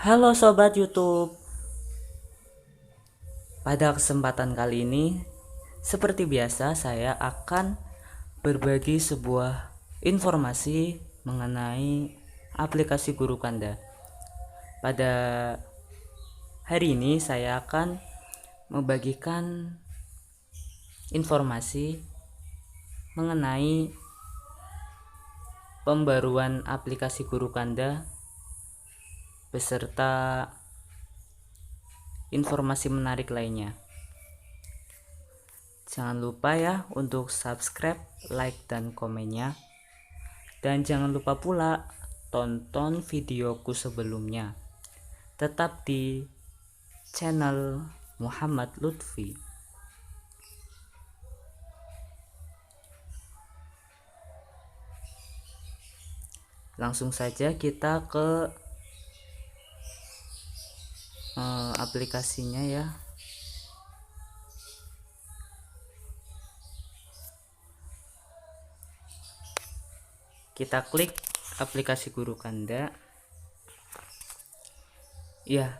Halo Sobat YouTube, pada kesempatan kali ini seperti biasa saya akan berbagi sebuah informasi mengenai aplikasi Guru Kanda. Pada hari ini saya akan membagikan informasi mengenai pembaruan aplikasi Guru Kanda beserta informasi menarik lainnya. Jangan lupa ya untuk subscribe, like, dan komennya. Dan jangan lupa pula tonton videoku sebelumnya. Tetap di channel Muhammad Lutfi. Langsung saja kita ke aplikasinya ya. Kita klik aplikasi Guru Kanda. Ya,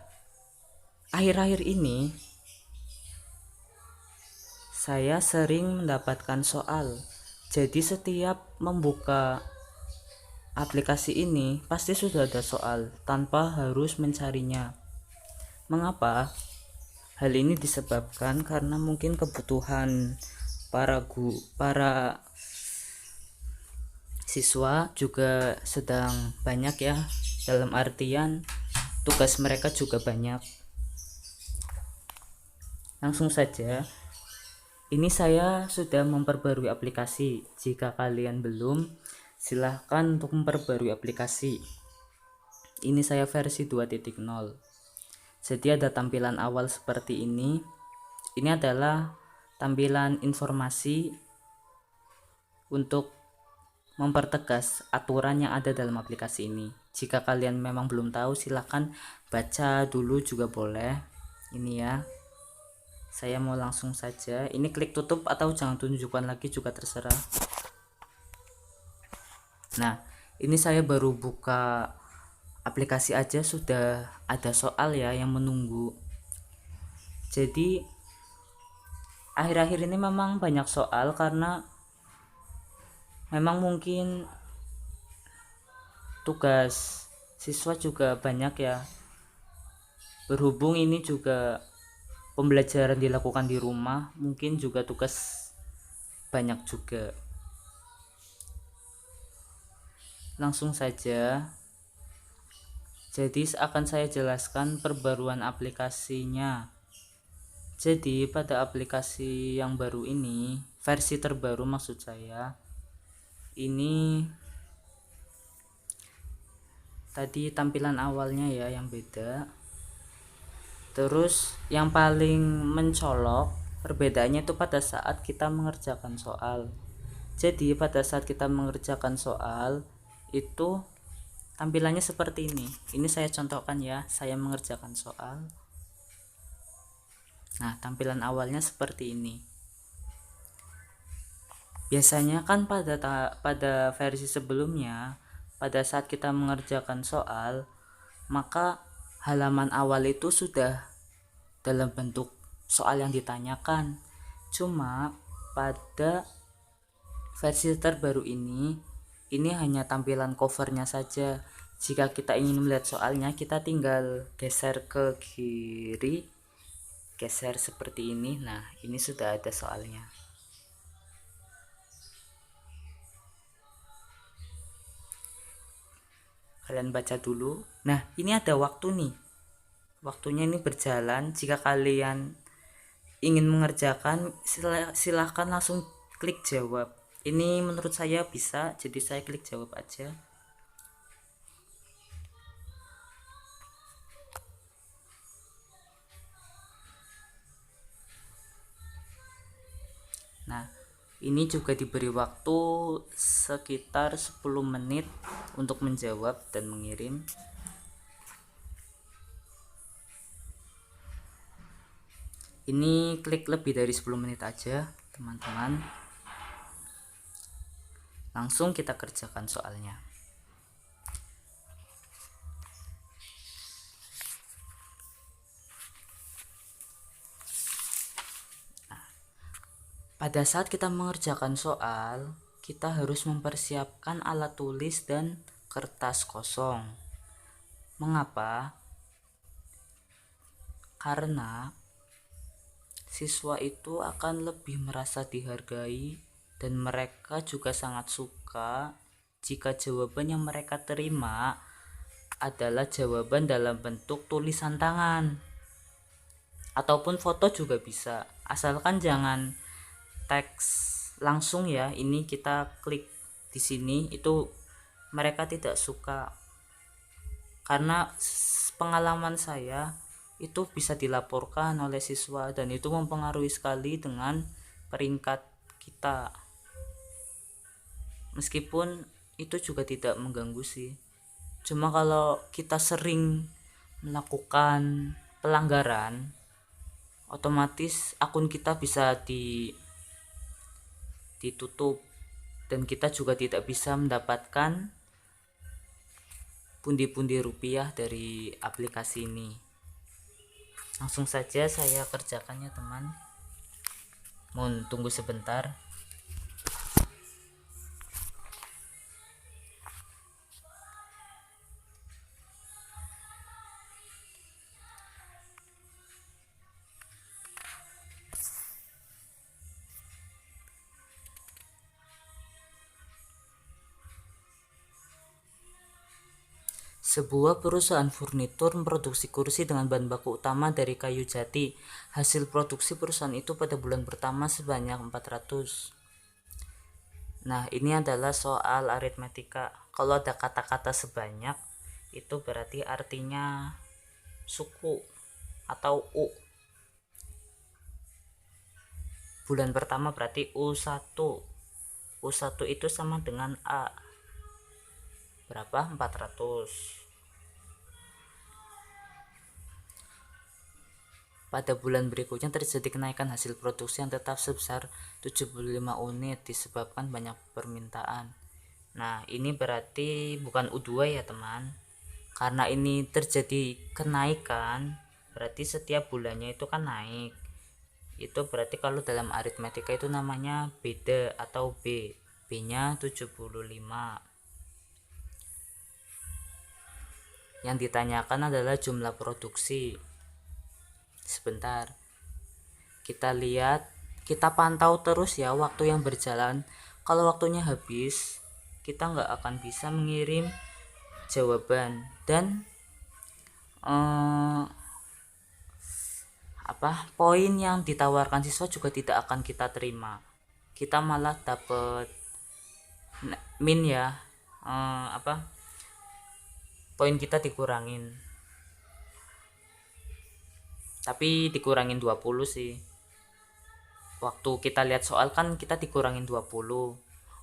akhir-akhir ini saya sering mendapatkan soal. Jadi setiap membuka aplikasi ini pasti sudah ada soal tanpa harus mencarinya. Mengapa? Hal ini disebabkan karena mungkin kebutuhan para siswa juga sedang banyak ya, dalam artian tugas mereka juga banyak. Langsung saja, ini saya sudah memperbarui aplikasi. Jika kalian belum, silahkan untuk memperbarui aplikasi. Ini saya versi 2.0. Jadi ada tampilan awal seperti ini. Ini adalah tampilan informasi untuk mempertegas aturan yang ada dalam aplikasi ini. Jika kalian memang belum tahu, silahkan baca dulu juga boleh. Ini ya, saya mau langsung saja. Ini klik tutup atau jangan tunjukkan lagi juga terserah. Nah, ini saya baru buka aplikasi aja sudah ada soal ya yang menunggu. Jadi akhir-akhir ini memang banyak soal karena memang mungkin tugas siswa juga banyak ya. Berhubung ini juga pembelajaran dilakukan di rumah, mungkin juga tugas banyak juga. Langsung saja. Jadi akan saya jelaskan perbaruan aplikasinya. Jadi pada aplikasi yang baru ini, versi terbaru maksud saya, ini tadi tampilan awalnya ya yang beda. Terus yang paling mencolok perbedaannya itu pada saat kita mengerjakan soal. Jadi pada saat kita mengerjakan soal itu tampilannya seperti ini. Ini saya contohkan ya, saya mengerjakan soal. Nah, tampilan awalnya seperti ini. Biasanya kan pada versi sebelumnya, pada saat kita mengerjakan soal, maka halaman awal itu sudah dalam bentuk soal yang ditanyakan. Cuma pada versi terbaru ini hanya tampilan covernya saja. Jika kita ingin melihat soalnya, kita tinggal geser ke kiri, geser seperti ini. Nah, ini sudah ada soalnya. Kalian baca dulu. Nah, ini ada waktu nih. Waktunya ini berjalan. Jika kalian ingin mengerjakan, silahkan langsung klik jawab. Ini menurut saya bisa, jadi saya klik jawab aja. Nah, ini juga diberi waktu sekitar 10 menit untuk menjawab dan mengirim. Ini klik lebih dari 10 menit aja, teman-teman. Langsung kita kerjakan soalnya. Pada saat kita mengerjakan soal, kita harus mempersiapkan alat tulis dan kertas kosong. Mengapa? Karena siswa itu akan lebih merasa dihargai dan mereka juga sangat suka jika jawaban yang mereka terima adalah jawaban dalam bentuk tulisan tangan ataupun foto juga bisa, asalkan jangan teks langsung ya. Ini kita klik di sini, itu mereka tidak suka karena pengalaman saya itu bisa dilaporkan oleh siswa dan itu mempengaruhi sekali dengan peringkat kita, meskipun itu juga tidak mengganggu sih. Cuma kalau kita sering melakukan pelanggaran, otomatis akun kita bisa ditutup dan kita juga tidak bisa mendapatkan pundi-pundi rupiah dari aplikasi ini. Langsung saja saya kerjakannya teman. Mohon tunggu sebentar. Sebuah perusahaan furnitur memproduksi kursi dengan bahan baku utama dari kayu jati. Hasil produksi perusahaan itu pada bulan pertama sebanyak 400. Nah, ini adalah soal aritmetika. Kalau ada kata-kata sebanyak, itu berarti artinya suku atau U. Bulan pertama berarti U1. U1 itu sama dengan A. Berapa? 400. Pada bulan berikutnya terjadi kenaikan hasil produksi yang tetap sebesar 75 unit disebabkan banyak permintaan. Nah, ini berarti bukan U2 ya teman. Karena ini terjadi kenaikan, berarti setiap bulannya itu kan naik. Itu berarti kalau dalam aritmetika itu namanya beda atau B. B-nya 75. Yang ditanyakan adalah jumlah produksi. Sebentar, kita lihat, kita pantau terus ya waktu yang berjalan. Kalau waktunya habis, kita nggak akan bisa mengirim jawaban dan poin yang ditawarkan siswa juga tidak akan kita terima. Kita malah dapat min ya, poin kita dikurangin, tapi dikurangin 20 sih. Waktu kita lihat soal kan kita dikurangin 20.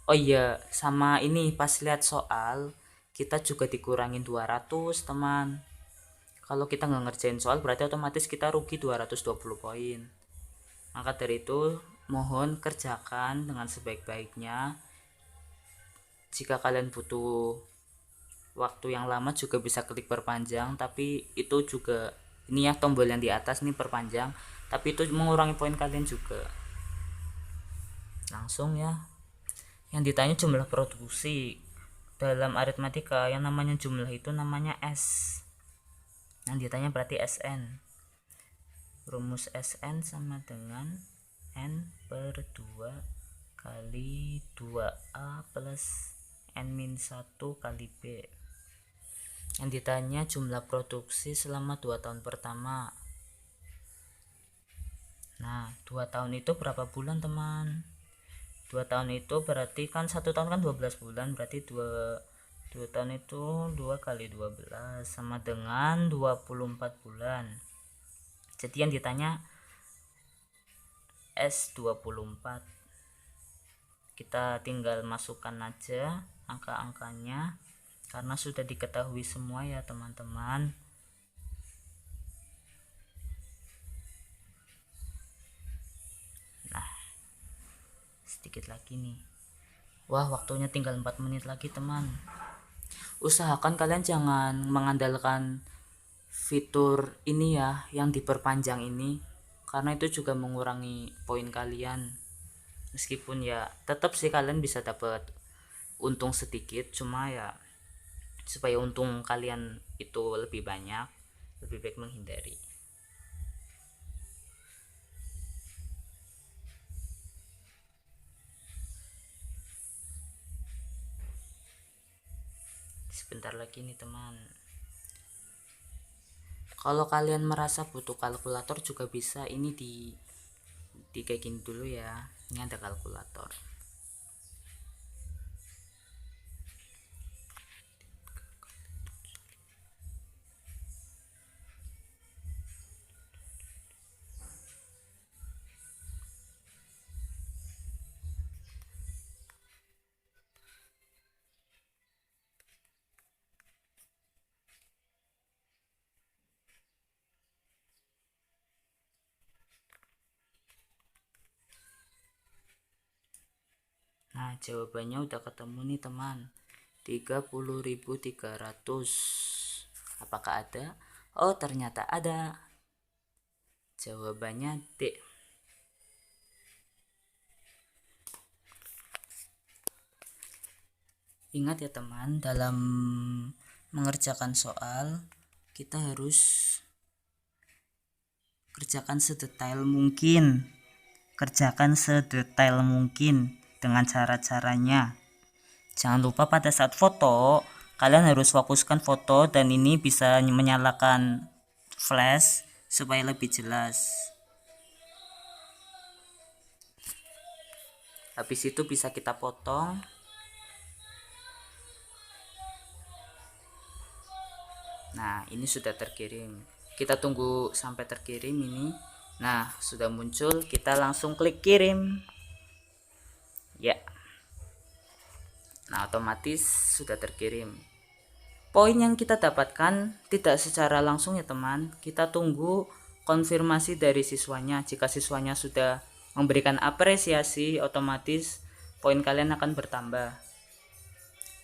Oh iya, sama ini pas lihat soal kita juga dikurangin 200 teman. Kalau kita nggak ngerjain soal berarti otomatis kita rugi 220 poin. Maka dari itu mohon kerjakan dengan sebaik-baiknya. Jika kalian butuh waktu yang lama juga bisa klik perpanjang, tapi itu juga ini ya, tombol yang di atas nih perpanjang, tapi itu mengurangi poin kalian juga. Langsung ya, yang ditanya jumlah produksi. Dalam aritmatika yang namanya jumlah itu namanya S, yang ditanya berarti Sn. Rumus Sn sama dengan N per 2 kali 2A plus N-1 kali B. Yang ditanya jumlah produksi selama 2 tahun pertama. Nah, 2 tahun itu berapa bulan teman? 2 tahun itu berarti kan 1 tahun kan 12 bulan, berarti 2 tahun itu 2 kali 12 sama dengan 24 bulan. Jadi yang ditanya S24. Kita tinggal masukkan aja angka-angkanya karena sudah diketahui semua ya teman-teman. Nah, sedikit lagi nih. Wah, waktunya tinggal 4 menit lagi teman. Usahakan kalian jangan mengandalkan fitur ini ya, yang diperpanjang ini, karena itu juga mengurangi poin kalian. Meskipun ya tetap sih kalian bisa dapat untung sedikit, cuma ya supaya untung kalian itu lebih banyak, lebih baik menghindari. Sebentar lagi nih teman. Kalau kalian merasa butuh kalkulator juga bisa, ini di kayak gini dulu ya. Ini ada kalkulator. Nah, jawabannya udah ketemu nih teman. 30.300. Apakah ada? Oh, ternyata ada. Jawabannya D. Ingat ya teman, dalam mengerjakan soal kita harus kerjakan sedetail mungkin. Kerjakan sedetail mungkin dengan cara-caranya. Jangan lupa pada saat foto, kalian harus fokuskan foto dan ini bisa menyalakan flash supaya lebih jelas. Habis itu bisa kita potong. Nah, ini sudah terkirim. Kita tunggu sampai terkirim ini. Nah, sudah muncul, kita langsung klik kirim. Ya. Nah, otomatis sudah terkirim. Poin yang kita dapatkan tidak secara langsung ya teman. Kita tunggu konfirmasi dari siswanya. Jika siswanya sudah memberikan apresiasi, otomatis poin kalian akan bertambah.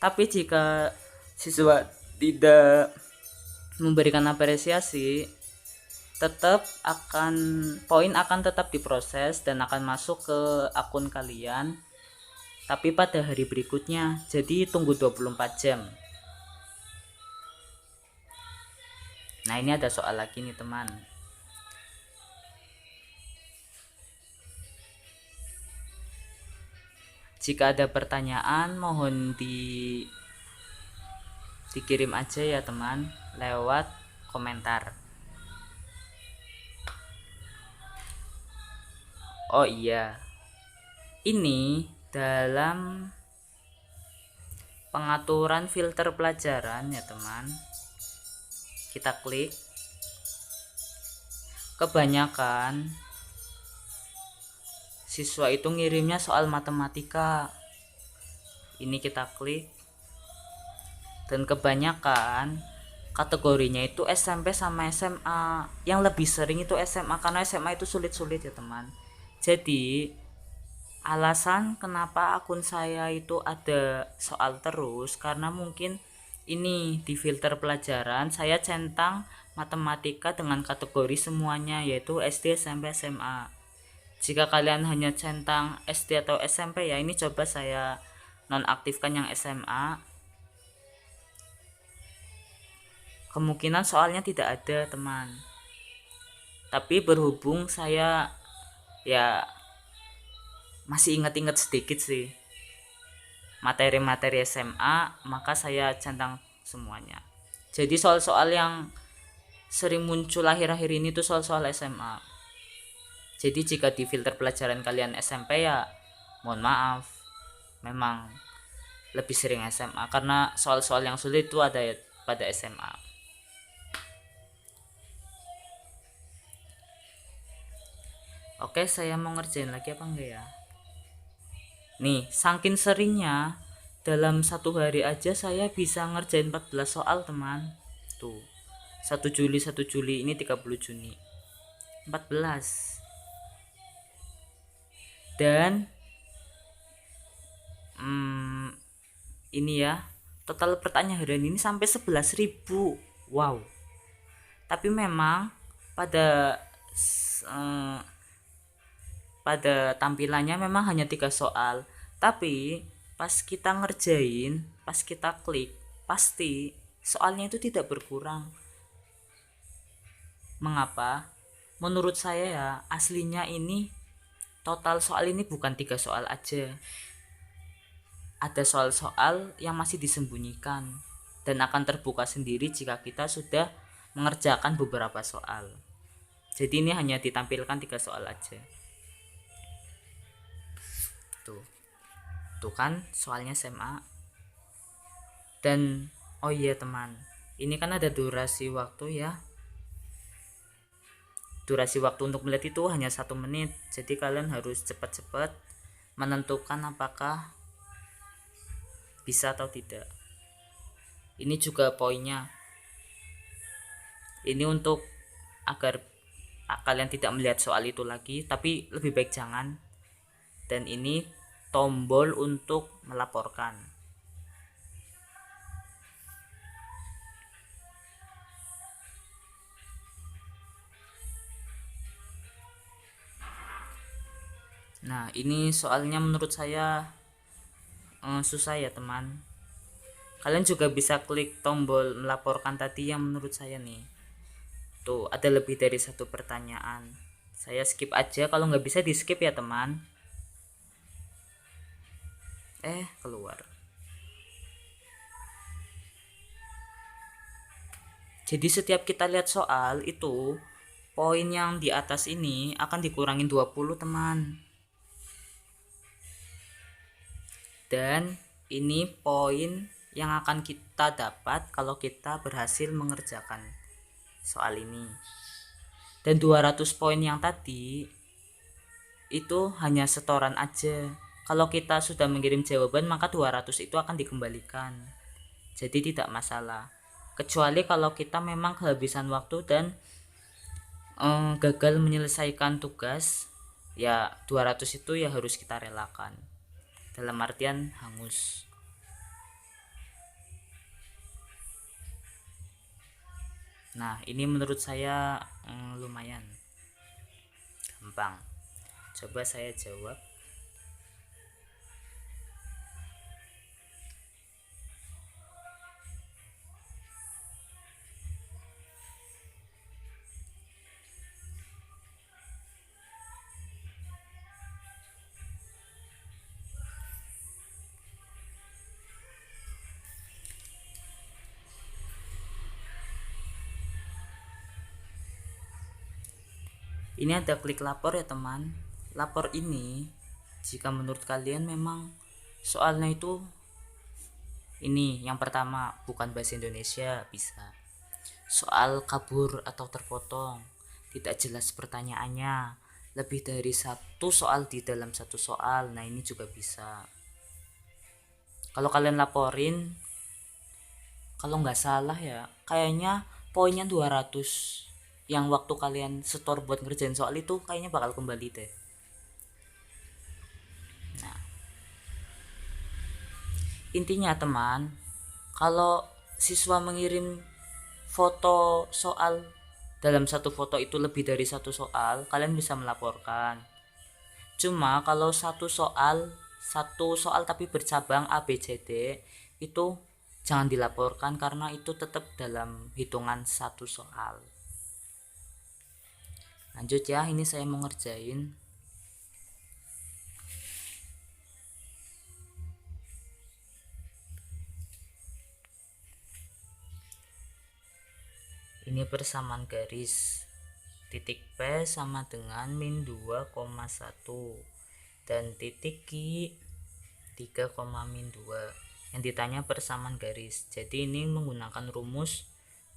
Tapi jika siswa tidak memberikan apresiasi, tetap akan poin akan tetap diproses dan akan masuk ke akun kalian, tapi pada hari berikutnya. Jadi tunggu 24 jam. Nah, ini ada soal lagi nih teman. Jika ada pertanyaan mohon dikirim aja ya teman lewat komentar. Oh iya, ini dalam pengaturan filter pelajaran ya teman. Kita klik. Kebanyakan siswa itu ngirimnya soal matematika. Ini kita klik. Dan kebanyakan kategorinya itu SMP sama SMA. Yang lebih sering itu SMA karena SMA itu sulit-sulit ya teman. Jadi alasan kenapa akun saya itu ada soal terus karena mungkin ini di filter pelajaran saya centang matematika dengan kategori semuanya yaitu SD, SMP, SMA. Jika kalian hanya centang SD atau SMP ya ini coba saya nonaktifkan yang SMA. Kemungkinan soalnya tidak ada teman. Tapi berhubung saya ya masih ingat-ingat sedikit sih materi-materi SMA, maka saya centang semuanya. Jadi soal-soal yang sering muncul akhir-akhir ini tuh soal-soal SMA. Jadi jika di filter pelajaran kalian SMP ya mohon maaf, memang lebih sering SMA karena soal-soal yang sulit itu ada pada SMA. Oke, saya mau ngerjain lagi apa enggak ya? Nih, saking seringnya dalam satu hari aja saya bisa ngerjain 14 soal teman. Tuh, 1 Juli 1 Juli ini 30 Juni 14. Dan ini ya, total pertanyaan harian ini sampai 11.000. Wow. Tapi memang pada pada tampilannya memang hanya 3 soal, tapi pas kita ngerjain, pas kita klik, pasti soalnya itu tidak berkurang. Mengapa? Menurut saya ya, aslinya ini total soal ini bukan 3 soal aja. Ada soal-soal yang masih disembunyikan dan akan terbuka sendiri jika kita sudah mengerjakan beberapa soal. Jadi ini hanya ditampilkan 3 soal aja. Tuh kan soalnya SMA. Dan oh iya teman, ini kan ada durasi waktu ya. Durasi waktu untuk melihat itu hanya 1 menit. Jadi kalian harus cepat-cepat menentukan apakah bisa atau tidak. Ini juga poinnya. Ini untuk agar kalian tidak melihat soal itu lagi, tapi lebih baik jangan. Dan ini tombol untuk melaporkan. Nah, ini soalnya menurut saya susah ya teman. Kalian juga bisa klik tombol melaporkan tadi yang menurut saya nih. Tuh, ada lebih dari 1 pertanyaan. Saya skip aja, kalau nggak bisa di skip ya teman. Keluar. Jadi setiap kita lihat soal itu, poin yang di atas ini akan dikurangin 20 teman. Dan ini poin yang akan kita dapat kalau kita berhasil mengerjakan soal ini. Dan 200 poin yang tadi itu hanya setoran aja. Kalau kita sudah mengirim jawaban, maka 200 itu akan dikembalikan. Jadi tidak masalah. Kecuali kalau kita memang kehabisan waktu dan gagal menyelesaikan tugas, ya 200 itu ya harus kita relakan. Dalam artian hangus. Nah, ini menurut saya lumayan gampang. Coba saya jawab. Ini ada klik lapor ya teman. Lapor ini jika menurut kalian memang soalnya itu ini yang pertama bukan bahasa Indonesia, bisa soal kabur atau terpotong, tidak jelas pertanyaannya, lebih dari 1 soal di dalam 1 soal. Nah, ini juga bisa. Kalau kalian laporin, kalau nggak salah ya kayaknya poinnya 200 yang waktu kalian setor buat ngerjain soal itu kayaknya bakal kembali deh. Nah, intinya teman, kalau siswa mengirim foto soal, dalam 1 foto itu lebih dari 1 soal, kalian bisa melaporkan. Cuma kalau 1 soal tapi bercabang A B C D, itu jangan dilaporkan karena itu tetap dalam hitungan 1 soal. Lanjut ya, ini saya mau ngerjain. Ini persamaan garis. Titik P sama dengan min 2,1 dan titik Q 3, min 2. Yang ditanya persamaan garis. Jadi ini menggunakan rumus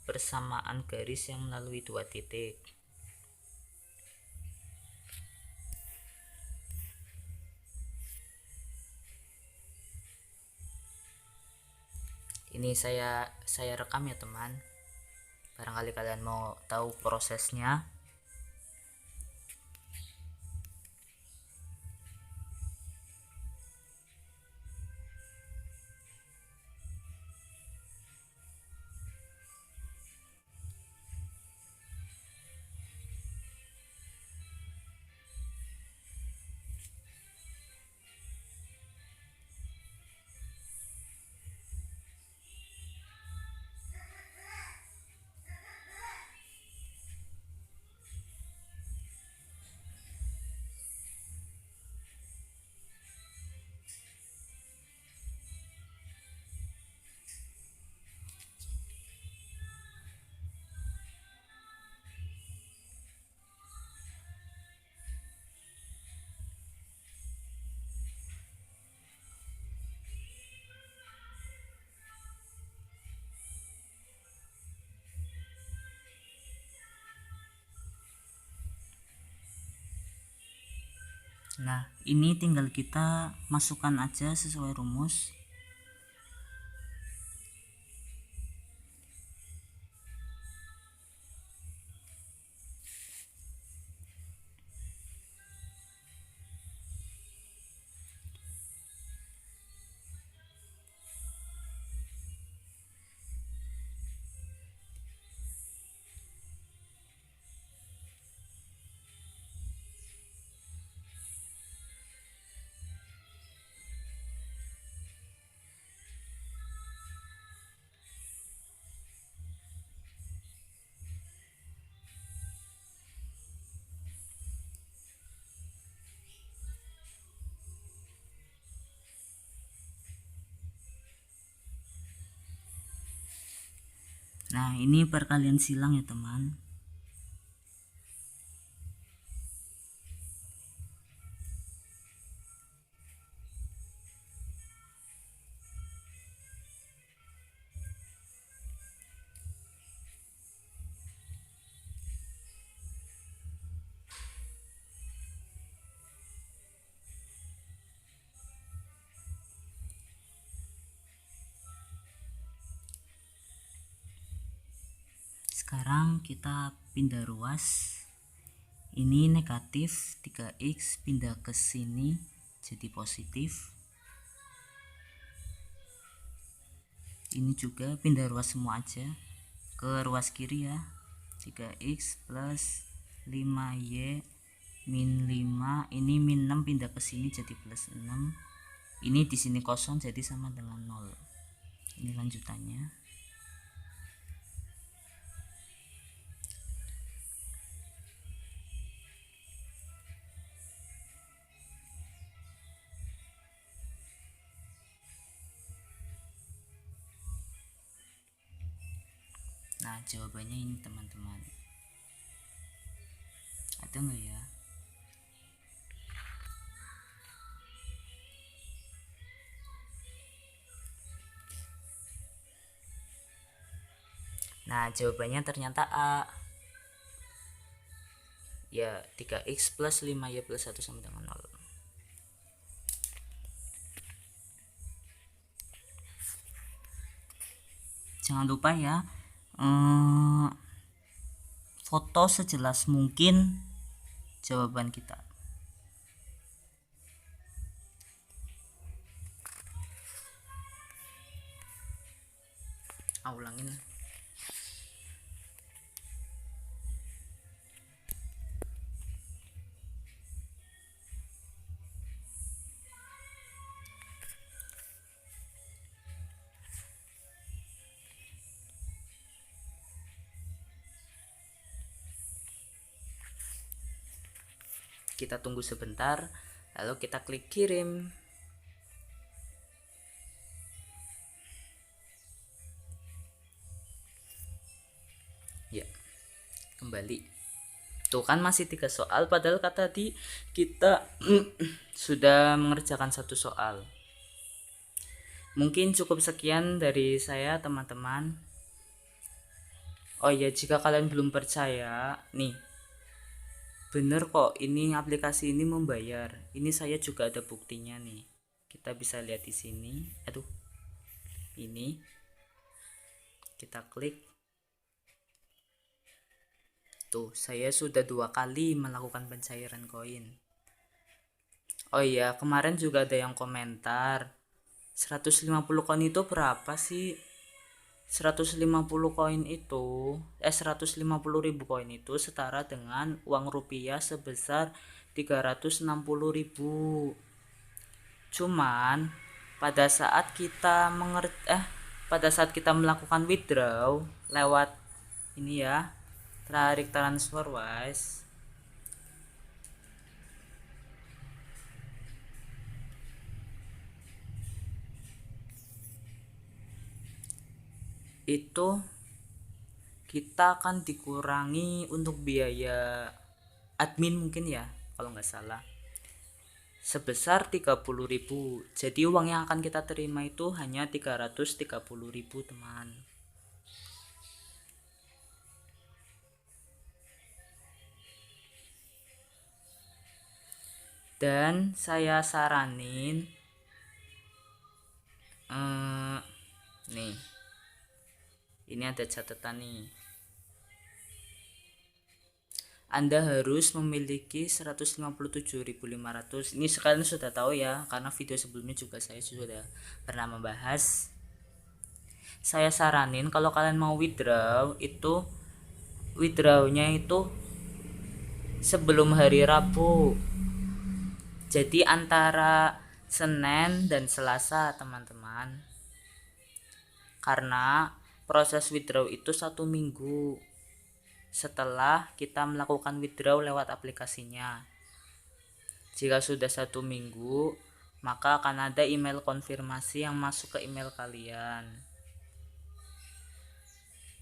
persamaan garis yang melalui 2 titik. Ini saya rekam ya teman. Barangkali kalian mau tahu prosesnya. Nah, ini tinggal kita masukkan aja sesuai rumus. Nah, ini perkalian silang ya teman. Sekarang kita pindah ruas. Ini negatif 3x pindah ke sini jadi positif. Ini juga pindah ruas semua aja ke ruas kiri ya. 3x plus 5y min 5, ini min 6 pindah ke sini jadi plus 6. Ini di sini kosong jadi sama dengan 0. Ini lanjutannya. Nah, jawabannya ini teman-teman. Ada nggak ya? Nah, jawabannya ternyata A. Ya, 3x plus 5y plus 1 sama dengan 0. Jangan lupa ya, foto sejelas mungkin jawaban kita. Ulangin. Kita tunggu sebentar, lalu kita klik kirim. Ya, kembali. Tuh kan masih 3 soal, padahal kata tadi kita sudah mengerjakan 1 soal. Mungkin cukup sekian dari saya teman-teman. Oh ya, jika kalian belum percaya, nih, bener kok ini aplikasi ini membayar. Ini saya juga ada buktinya nih. Kita bisa lihat di sini. Aduh, ini kita klik. Tuh, saya sudah 2 kali melakukan pencairan koin. Oh iya, kemarin juga ada yang komentar 150 koin itu berapa sih? 150 koin itu 150.000 koin itu setara dengan uang rupiah sebesar 360.000. Cuman pada saat kita pada saat kita melakukan withdraw lewat ini ya, tarik transfer wise, itu kita akan dikurangi untuk biaya admin mungkin ya kalau nggak salah sebesar 30.000. Jadi uang yang akan kita terima itu hanya 330.000 teman. Dan saya saranin nih, ini ada catatan nih. Anda harus memiliki 157.500. Ini sekalian sudah tahu ya, karena video sebelumnya juga saya sudah pernah membahas. Saya saranin kalau kalian mau withdrawnya itu sebelum hari Rabu. Jadi antara Senin dan Selasa, teman-teman. Karena proses withdraw itu 1 minggu setelah kita melakukan withdraw lewat aplikasinya. Jika sudah 1 minggu, maka akan ada email konfirmasi yang masuk ke email kalian.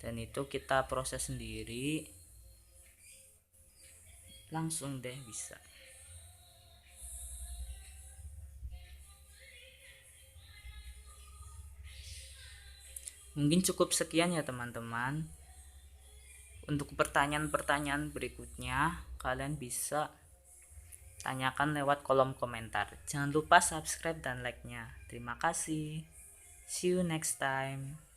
Dan itu kita proses sendiri. Langsung deh bisa. Mungkin cukup sekian ya teman-teman. Untuk pertanyaan-pertanyaan berikutnya, kalian bisa tanyakan lewat kolom komentar. Jangan lupa subscribe dan like-nya. Terima kasih. See you next time.